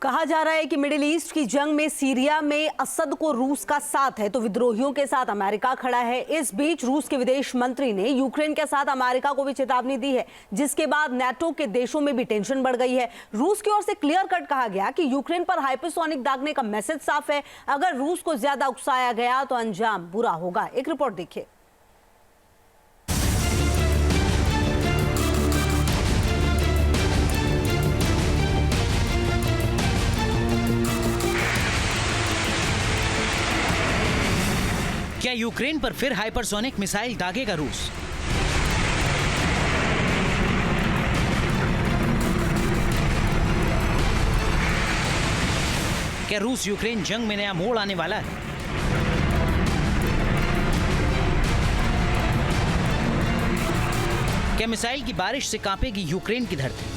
कहा जा रहा है कि मिडिल ईस्ट की जंग में सीरिया में असद को रूस का साथ है तो विद्रोहियों के साथ अमेरिका खड़ा है। इस बीच रूस के विदेश मंत्री ने यूक्रेन के साथ अमेरिका को भी चेतावनी दी है, जिसके बाद नाटो के देशों में भी टेंशन बढ़ गई है। रूस की ओर से क्लियर कट कहा गया कि यूक्रेन पर हाइपरसोनिक दागने का मैसेज साफ है, अगर रूस को ज्यादा उकसाया गया तो अंजाम बुरा होगा। एक रिपोर्ट देखिए। क्या यूक्रेन पर फिर हाइपरसोनिक मिसाइल दागेगा रूस? क्या रूस यूक्रेन जंग में नया मोड़ आने वाला है? क्या मिसाइल की बारिश से कांपेगी यूक्रेन की धरती?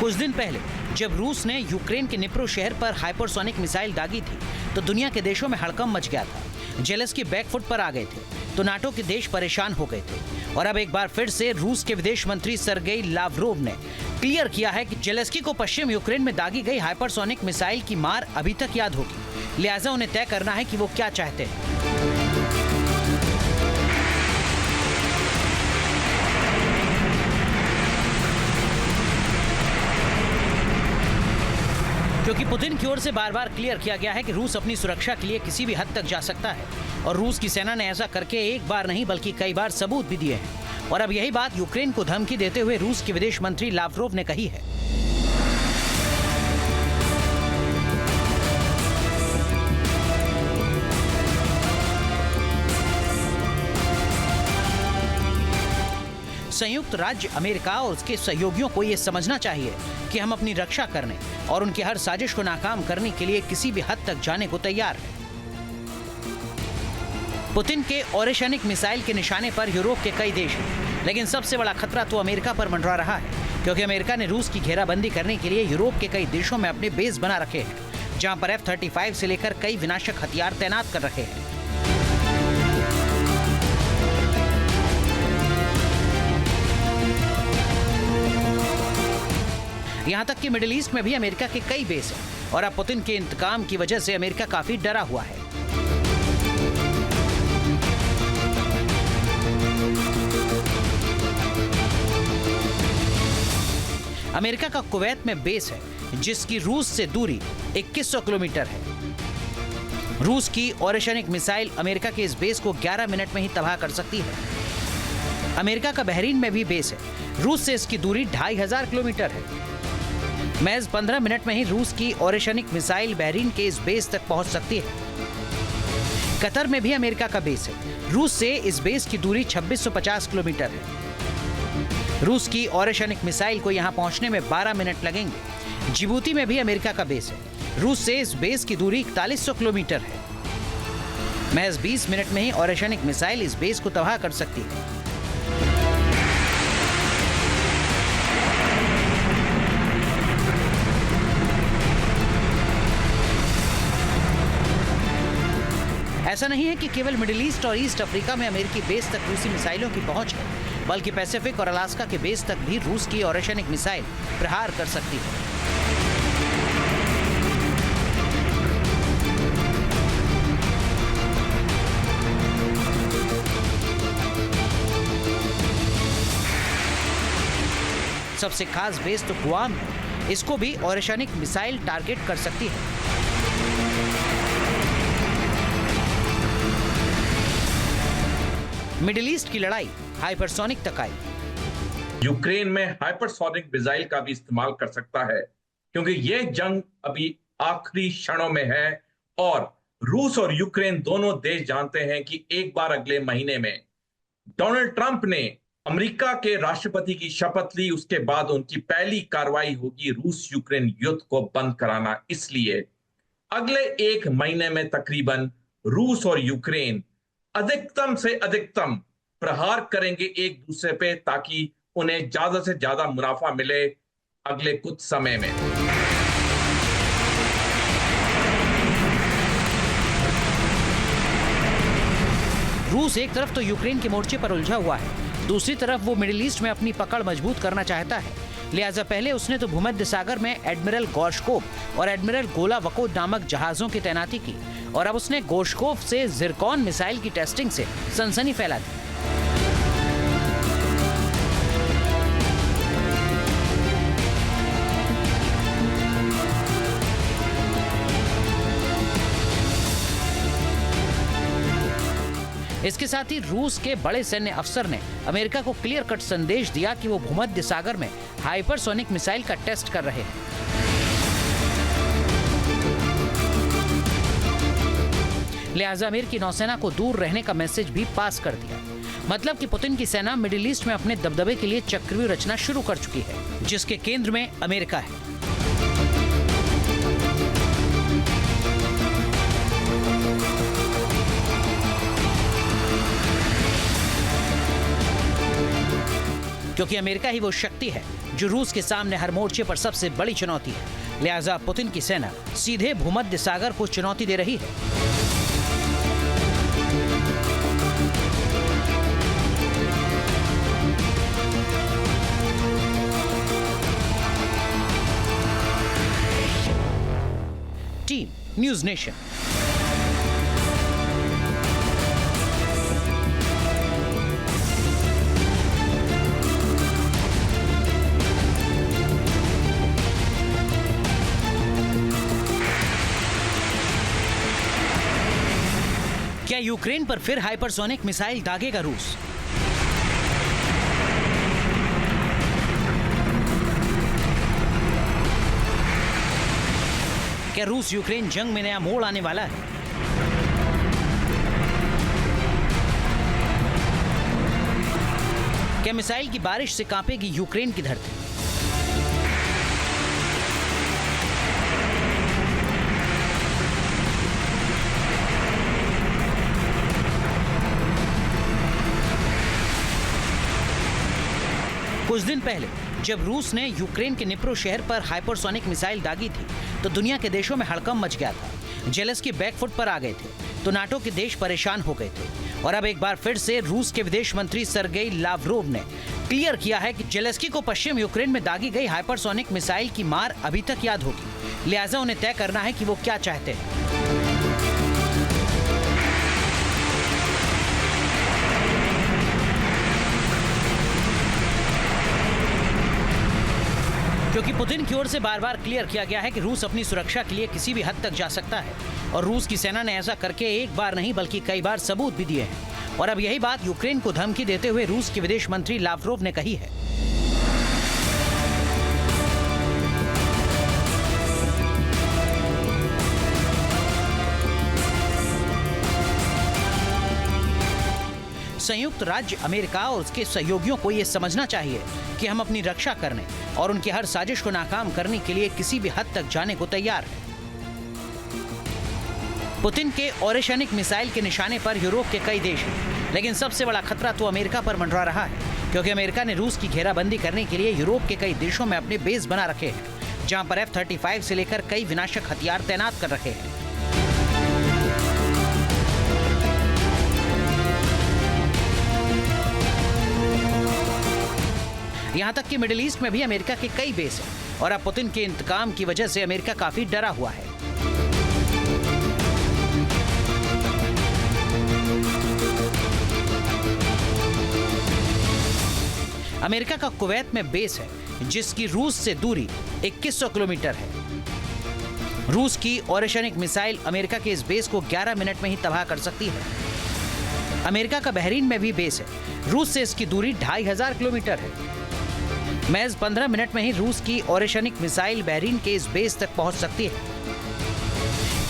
कुछ दिन पहले जब रूस ने यूक्रेन के निप्रो शहर पर हाइपरसोनिक मिसाइल दागी थी तो दुनिया के देशों में हड़कंप मच गया था। जेलेंस्की बैकफुट पर आ गए थे तो नाटो के देश परेशान हो गए थे। और अब एक बार फिर से रूस के विदेश मंत्री सर्गेई लावरोव ने क्लियर किया है कि जेलेंस्की को पश्चिम यूक्रेन में दागी गई हाइपरसोनिक मिसाइल की मार अभी तक याद होगी, लिहाजा उन्हें तय करना है कि वो क्या चाहते हैं। क्योंकि पुतिन की ओर से बार बार क्लियर किया गया है कि रूस अपनी सुरक्षा के लिए किसी भी हद तक जा सकता है और रूस की सेना ने ऐसा करके एक बार नहीं बल्कि कई बार सबूत भी दिए हैं। और अब यही बात यूक्रेन को धमकी देते हुए रूस के विदेश मंत्री लावरोव ने कही है। संयुक्त राज्य अमेरिका और उसके सहयोगियों को यह समझना चाहिए कि हम अपनी रक्षा करने और उनकी हर साजिश को नाकाम करने के लिए किसी भी हद तक जाने को तैयार हैं। पुतिन के ओरेशनिक मिसाइल के निशाने पर यूरोप के कई देश हैं, लेकिन सबसे बड़ा खतरा तो अमेरिका पर मंडरा रहा है, क्योंकि अमेरिका ने रूस की घेराबंदी करने के लिए यूरोप के कई देशों में अपने बेस बना रखे हैं, जहां पर F-35 से लेकर कई विनाशक हथियार तैनात कर रखे हैं। यहां तक कि मिडिल ईस्ट में भी अमेरिका के कई बेस हैं और अब पुतिन के इंतकाम की वजह से अमेरिका काफी डरा हुआ है। अमेरिका का कुवैत में बेस है जिसकी रूस से दूरी 2100 किलोमीटर है। रूस की ओरेशनिक मिसाइल अमेरिका के इस बेस को 11 मिनट में ही तबाह कर सकती है। अमेरिका का बहरीन में भी बेस है, रूस से इसकी दूरी 2500 किलोमीटर है। महज 15 मिनट में ही रूस की ओरेशनिक मिसाइल बहरीन के इस बेस तक पहुंच सकती है। कतर में भी अमेरिका का बेस है, रूस से इस बेस की दूरी 2650 किलोमीटर है। रूस की ओरेशनिक मिसाइल को यहां पहुंचने में 12 मिनट लगेंगे। जिबूती में भी अमेरिका का बेस है, रूस से इस बेस की दूरी 4100 किलोमीटर है। महज 20 मिनट में ही ओरेशनिक मिसाइल इस बेस को तबाह कर सकती है। ऐसा नहीं है कि केवल मिडिल ईस्ट और ईस्ट अफ्रीका में अमेरिकी बेस तक रूसी मिसाइलों की पहुंच है, बल्कि पैसिफिक और अलास्का के बेस तक भी रूस की ओरेशनिक मिसाइल प्रहार कर सकती है। सबसे खास बेस तो गुआम है, इसको भी ओरेशनिक मिसाइल टारगेट कर सकती है। मिडिल ईस्ट की लड़ाई हाइपरसोनिक तक आई। यूक्रेन में हाइपरसोनिक मिसाइल का भी इस्तेमाल कर सकता है, क्योंकि यह जंग अभी आखिरी क्षणों में है और रूस और यूक्रेन दोनों देश जानते हैं कि एक बार अगले महीने में डोनाल्ड ट्रंप ने अमेरिका के राष्ट्रपति की शपथ ली, उसके बाद उनकी पहली कार्रवाई होगी रूस यूक्रेन युद्ध को बंद कराना। इसलिए अगले एक महीने में तकरीबन रूस और यूक्रेन अधिकतम से अधिकतम प्रहार करेंगे एक दूसरे पे, ताकि उन्हें ज्यादा से ज्यादा मुनाफा मिले अगले कुछ समय में। रूस एक तरफ तो यूक्रेन के मोर्चे पर उलझा हुआ है, दूसरी तरफ वो मिडिल ईस्ट में अपनी पकड़ मजबूत करना चाहता है। लिहाजा पहले उसने तो भूमध्य सागर में एडमिरल गोर्शकोव और एडमिरल गोलावकोव नामक जहाजों की तैनाती की और अब उसने गोर्शकोव से जिरकॉन मिसाइल की टेस्टिंग से सनसनी फैला दी। इसके साथ ही रूस के बड़े सैन्य अफसर ने अमेरिका को क्लियर कट संदेश दिया कि वो भूमध्य सागर में हाइपरसोनिक मिसाइल का टेस्ट कर रहे हैं। लिहाजा अमेरिकी नौसेना को दूर रहने का मैसेज भी पास कर दिया। मतलब कि पुतिन की सेना मिडिल ईस्ट में अपने दबदबे के लिए चक्रव्यूह रचना शुरू कर चुकी है, जिसके केंद्र में अमेरिका है। क्योंकि अमेरिका ही वो शक्ति है जो रूस के सामने हर मोर्चे पर सबसे बड़ी चुनौती है। लिहाजा पुतिन की सेना सीधे भूमध्य सागर को चुनौती दे रही है। Team news nation. क्या यूक्रेन पर फिर हाइपरसोनिक मिसाइल दागेगा रूस? क्या रूस यूक्रेन जंग में नया मोड़ आने वाला है? क्या मिसाइल की बारिश से कांपेगी यूक्रेन की धरती? कुछ दिन पहले जब रूस ने यूक्रेन के निप्रो शहर पर हाइपरसोनिक मिसाइल दागी थी तो दुनिया के देशों में हड़कंप मच गया था। जेलेंस्की बैकफुट पर आ गए थे तो नाटो के देश परेशान हो गए थे और अब एक बार फिर से रूस के विदेश मंत्री सर्गेई लावरोव ने क्लियर किया है कि जेलेंस्की को पश्चिम यूक्रेन में दागी गई हाइपरसोनिक मिसाइल की मार अभी तक याद होगी। लिहाजा उन्हें तय करना है कि वो क्या चाहते हैं। क्योंकि पुतिन की ओर से बार बार क्लियर किया गया है कि रूस अपनी सुरक्षा के लिए किसी भी हद तक जा सकता है और रूस की सेना ने ऐसा करके एक बार नहीं बल्कि कई बार सबूत भी दिए हैं। और अब यही बात यूक्रेन को धमकी देते हुए रूस के विदेश मंत्री लावरोव ने कही है। संयुक्त राज्य अमेरिका और उसके सहयोगियों को यह समझना चाहिए कि हम अपनी रक्षा करने और उनकी हर साजिश को नाकाम करने के लिए किसी भी हद तक जाने को तैयार हैं। पुतिन के ओरेशनिक मिसाइल के निशाने पर यूरोप के कई देश हैं, लेकिन सबसे बड़ा खतरा तो अमेरिका पर मंडरा रहा है, क्योंकि अमेरिका ने रूस की घेराबंदी करने के लिए यूरोप के कई देशों में अपने बेस बना रखे हैं, जहां पर F-35 से लेकर कई विनाशक हथियार तैनात कर रखे हैं। यहां तक कि मिडिल ईस्ट में भी अमेरिका के कई बेस हैं और अब पुतिन के इंतकाम की वजह से अमेरिका काफी डरा हुआ है। अमेरिका का कुवैत में बेस है जिसकी रूस से दूरी 2100 किलोमीटर है। रूस की ओरेशनिक मिसाइल अमेरिका के इस बेस को 11 मिनट में ही तबाह कर सकती है। अमेरिका का बहरीन में भी बेस है। रूस से इसकी दूरी 2500 किलोमीटर है। महज 15 मिनट में ही रूस की ओरेशनिक मिसाइल बहरीन के इस बेस तक पहुंच सकती है।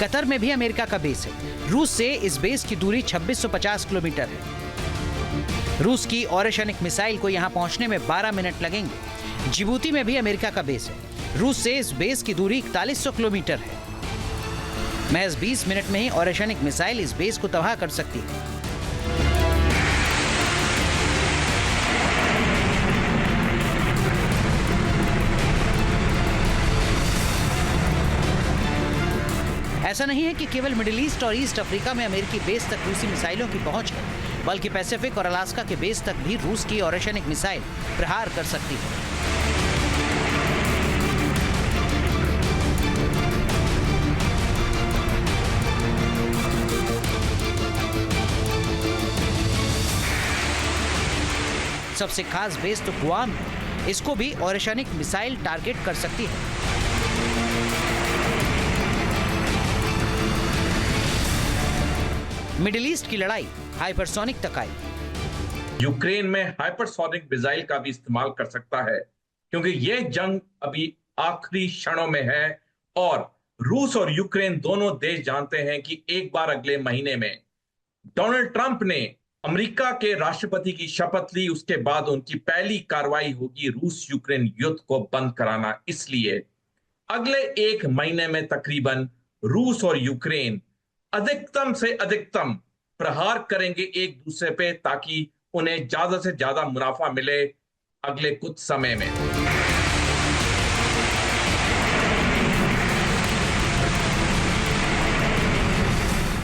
कतर में भी अमेरिका का बेस है। रूस से इस बेस की दूरी 2650 किलोमीटर है। रूस की ओरेशनिक मिसाइल को यहां पहुंचने में 12 मिनट लगेंगे। जिबूती में भी अमेरिका का बेस है। रूस से इस बेस की दूरी 4100 किलोमीटर है। महज 20 मिनट में ही ओरेशनिक मिसाइल इस बेस को तबाह कर सकती है। ऐसा नहीं है कि केवल मिडिल ईस्ट और ईस्ट अफ्रीका में अमेरिकी बेस तक रूसी मिसाइलों की पहुंच है। बल्कि पैसिफिक और अलास्का के बेस तक भी रूस की ओरेशनिक मिसाइल प्रहार कर सकती है। सबसे खास बेस तो गुआम है, इसको भी ओरेशनिक मिसाइल टारगेट कर सकती है। मिडिल ईस्ट की लड़ाई हाइपरसोनिक तक आई। यूक्रेन में हाइपरसोनिक मिसाइल का भी इस्तेमाल कर सकता है, क्योंकि यह जंग अभी आखिरी क्षणों में है और रूस और यूक्रेन दोनों देश जानते हैं कि एक बार अगले महीने में डोनाल्ड ट्रंप ने अमेरिका के राष्ट्रपति की शपथ ली, उसके बाद उनकी पहली कार्रवाई होगी रूस यूक्रेन युद्ध को बंद कराना। इसलिए अगले एक महीने में तकरीबन रूस और यूक्रेन अधिकतम से अधिकतम प्रहार करेंगे एक दूसरे पे, ताकि उन्हें ज्यादा से ज्यादा मुनाफा मिले अगले कुछ समय में।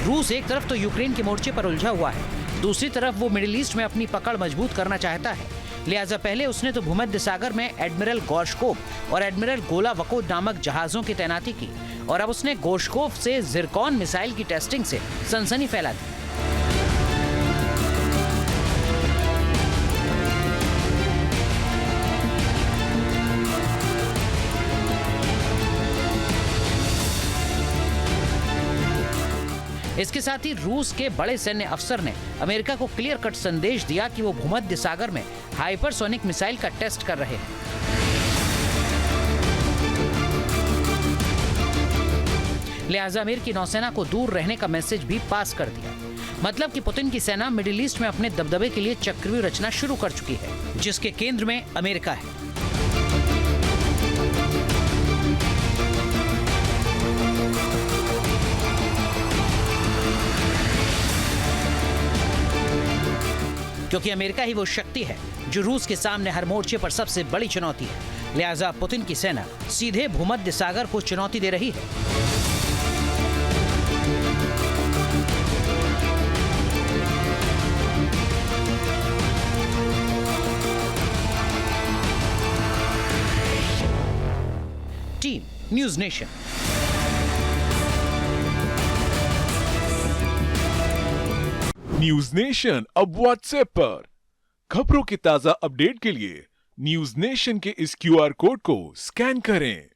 रूस एक तरफ तो यूक्रेन के मोर्चे पर उलझा हुआ है, दूसरी तरफ वो मिडिल ईस्ट में अपनी पकड़ मजबूत करना चाहता है। लिहाजा पहले उसने तो भूमध्य सागर में एडमिरल गोर्शकोव और एडमिरल गोलावकोव नामक जहाजों की तैनाती की, और अब उसने गोर्शकोव से जिरकॉन मिसाइल की टेस्टिंग से सनसनी फैला दी। इसके साथ ही रूस के बड़े सैन्य अफसर ने अमेरिका को क्लियर कट संदेश दिया कि वो भूमध्य सागर में हाइपरसोनिक मिसाइल का टेस्ट कर रहे हैं। लिहाजा अमेरिकी नौसेना को दूर रहने का मैसेज भी पास कर दिया। मतलब कि पुतिन की सेना मिडिल ईस्ट में अपने दबदबे के लिए चक्रव्यूह रचना शुरू कर चुकी है, जिसके केंद्र में अमेरिका है। क्योंकि अमेरिका ही वो शक्ति है जो रूस के सामने हर मोर्चे पर सबसे बड़ी चुनौती है। लिहाजा पुतिन की सेना सीधे भूमध्य सागर को चुनौती दे रही है। Team news nation. News nation अब व्हाट्सएप पर। खबरों के ताजा अपडेट के लिए न्यूज नेशन के इस क्यूआर कोड को स्कैन करें।